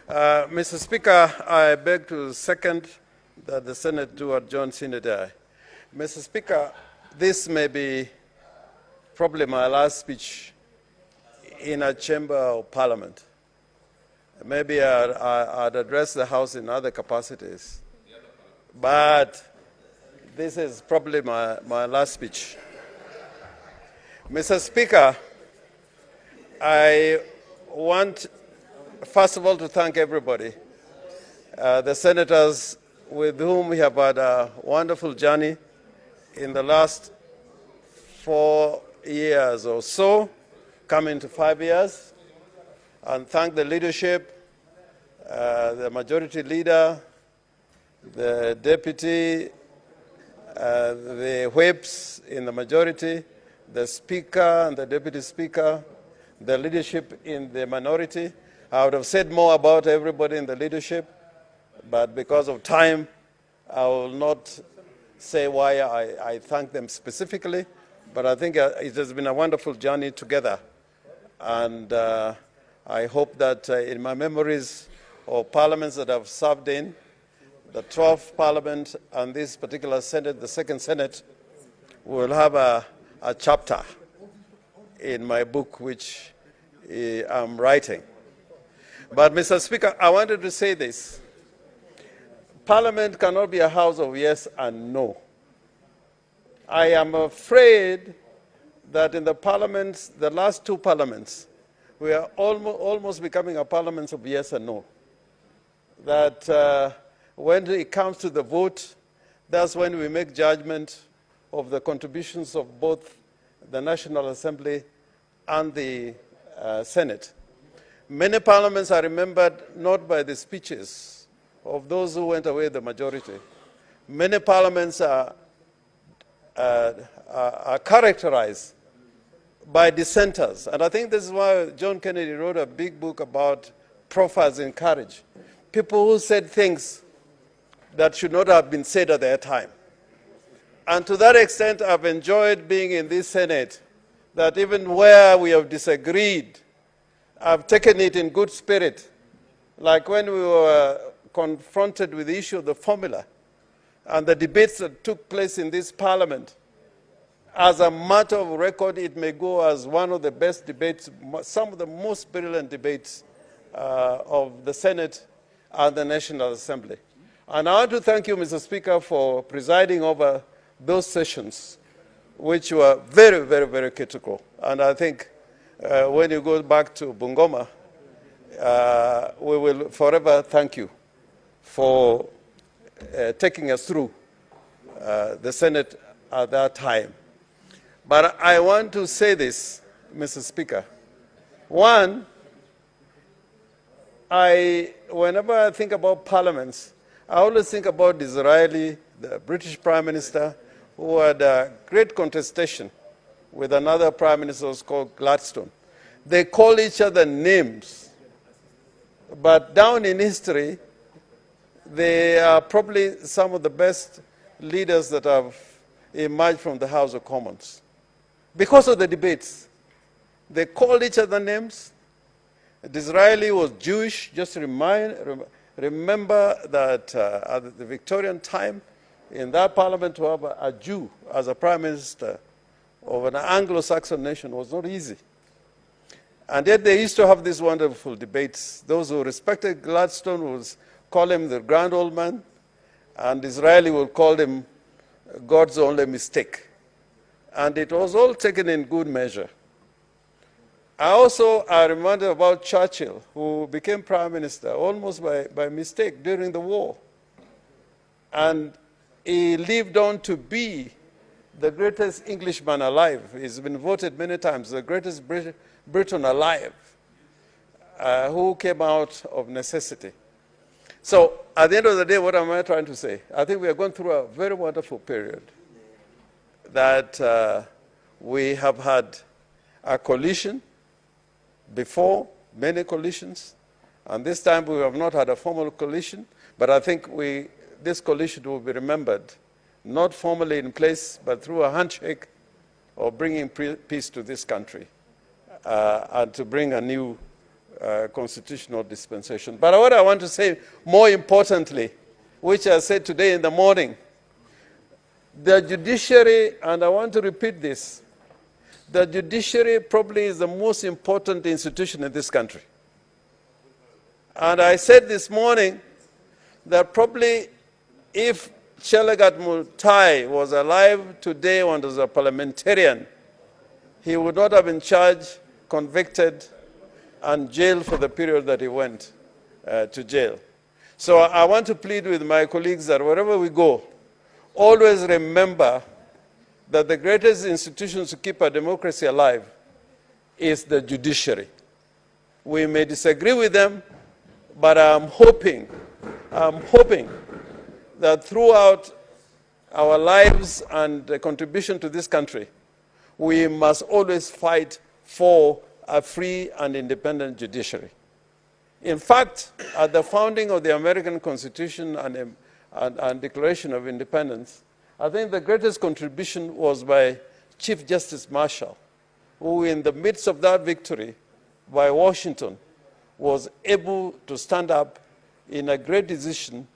Mr. Speaker, I beg to second that the Senate do adjourn sine die. Mr. Speaker, this may be probably my last speech in a chamber of parliament. Maybe I'd address the House in other capacities, but this is probably my last speech. Mr. Speaker, I want, first of all, to thank everybody, the senators with whom we have had a wonderful journey in the last 4 years or so, coming to 5 years, and thank the leadership, the majority leader, the deputy, the whips in the majority, the speaker and the deputy speaker, the leadership in the minority. I would have said more about everybody in the leadership, but because of time, I will not say why I thank them specifically, but I think it has been a wonderful journey together. And I hope that in my memories of parliaments that I've served in, the 12th Parliament and this particular Senate, the second Senate, will have a chapter in my book which I'm writing. But, Mr. Speaker, I wanted to say this. Parliament cannot be a house of yes and no. I am afraid that in the parliaments, the last two parliaments, we are almost becoming a parliament of yes and no. That when it comes to the vote, that's when we make judgment of the contributions of both the National Assembly and the Senate. Many parliaments are remembered not by the speeches of those who went away the majority. Many parliaments are characterized by dissenters. And I think this is why John Kennedy wrote a big book about profiles in courage. People who said things that should not have been said at their time. And to that extent, I've enjoyed being in this Senate, that even where we have disagreed, I've taken it in good spirit. Like when we were confronted with the issue of the formula and the debates that took place in this parliament. As a matter of record, it may go as one of the best debates, some of the most brilliant debates of the Senate and the National Assembly. And I want to thank you, Mr. Speaker, for presiding over those sessions, which were very, very, very critical. And I think when you go back to Bungoma, we will forever thank you for taking us through the Senate at that time. But I want to say this, Mr. Speaker. One, whenever I think about parliaments, I always think about Disraeli, the British Prime Minister, who had a great contestation with another Prime Minister who was called Gladstone. They call each other names, but down in history, they are probably some of the best leaders that have emerged from the House of Commons. Because of the debates, they called each other names. Disraeli was Jewish. Just remember that at the Victorian time, in that parliament, to have a Jew as a prime minister of an Anglo-Saxon nation was not easy. And yet they used to have these wonderful debates. Those who respected Gladstone would call him the grand old man, and Disraeli would call him God's only mistake. And it was all taken in good measure. I remember about Churchill, who became prime minister almost by mistake during the war. And he lived on to be the greatest Englishman alive. He's been voted many times the greatest Briton alive, who came out of necessity. So at the end of the day, what am I trying to say? I think we are going through a very wonderful period, that we have had a coalition before, many coalitions, and this time we have not had a formal coalition, but I think this coalition will be remembered, not formally in place, but through a handshake of bringing peace to this country and to bring a new constitutional dispensation. But what I want to say more importantly, which I said today in the morning, the judiciary, and I want to repeat this, the judiciary probably is the most important institution in this country. And I said this morning that probably if Chelagat Multai was alive today when he was a parliamentarian, he would not have been charged, convicted, and jailed for the period that he went to jail. So I want to plead with my colleagues that wherever we go, always remember that the greatest institution to keep a democracy alive is the judiciary. We may disagree with them, but I'm hoping that throughout our lives and the contribution to this country, we must always fight for a free and independent judiciary. In fact, at the founding of the American Constitution and Declaration of Independence, I think the greatest contribution was by Chief Justice Marshall, who in the midst of that victory by Washington was able to stand up in a great decision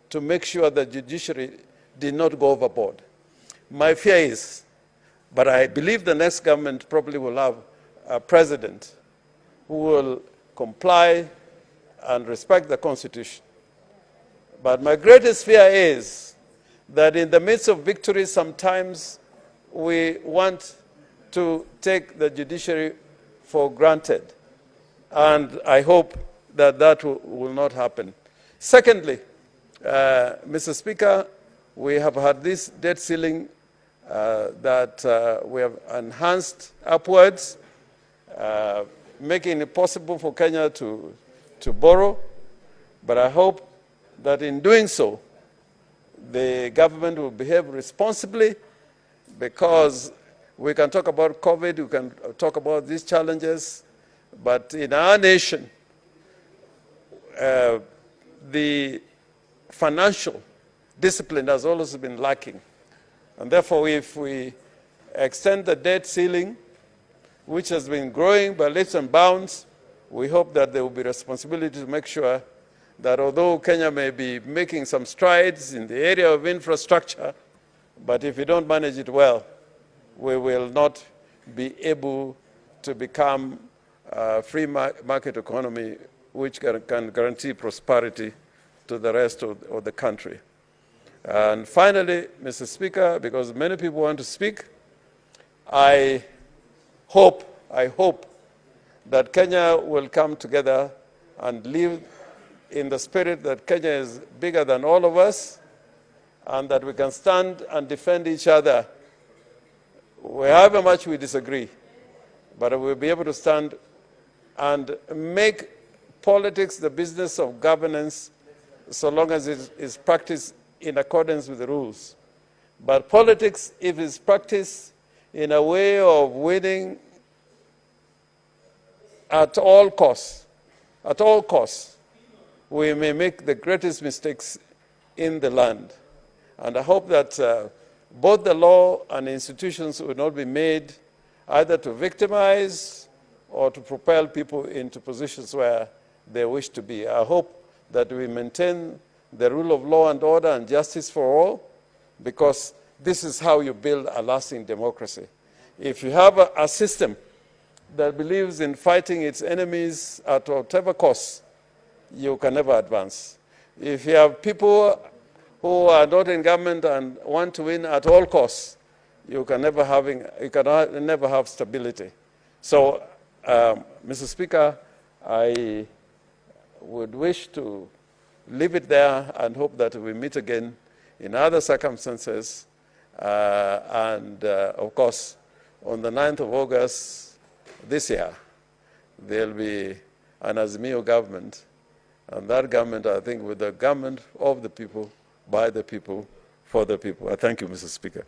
to make sure the judiciary did not go overboard. My fear is, but I believe the next government probably will have a president who will comply and respect the Constitution. But my greatest fear is that in the midst of victory, sometimes we want to take the judiciary for granted. And I hope that that will not happen. Secondly, Mr. Speaker, we have had this debt ceiling that we have enhanced upwards, making it possible for Kenya to borrow. But I hope that in doing so, the government will behave responsibly, because we can talk about COVID, we can talk about these challenges, but in our nation, the financial discipline has always been lacking. And therefore, if we extend the debt ceiling, which has been growing by leaps and bounds, we hope that there will be responsibility to make sure that although Kenya may be making some strides in the area of infrastructure, but if we don't manage it well, we will not be able to become a free market economy which can guarantee prosperity to the rest of the country. And finally, Mr. Speaker, because many people want to speak, I hope that Kenya will come together and live in the spirit that Kenya is bigger than all of us, and that we can stand and defend each other. However much we disagree, but we'll be able to stand and make politics the business of governance, so long as it is practiced in accordance with the rules. But politics, if it's practiced in a way of winning at all costs, we may make the greatest mistakes in the land. And I hope that both the law and institutions will not be made either to victimize or to propel people into positions where they wish to be. I hope that we maintain the rule of law and order and justice for all, because this is how you build a lasting democracy. If you have a system that believes in fighting its enemies at whatever cost, you can never advance. If you have people who are not in government and want to win at all costs, you can never have stability. So, Mr. Speaker, I would wish to leave it there and hope that we meet again in other circumstances. Of course, on the 9th of August this year, there will be an Azimio government. And that government, I think, with the government of the people, by the people, for the people. I thank you, Mr. Speaker.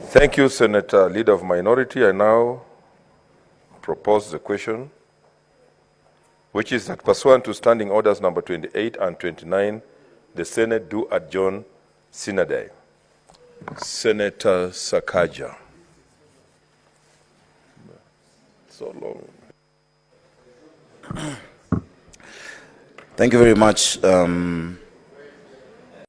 Thank you, Senator Leader of Minority. I now propose the question, which is that pursuant to Standing Orders number 28 and 29, the Senate do adjourn Sine Die. Senator Sakaja. so long. Thank you very much.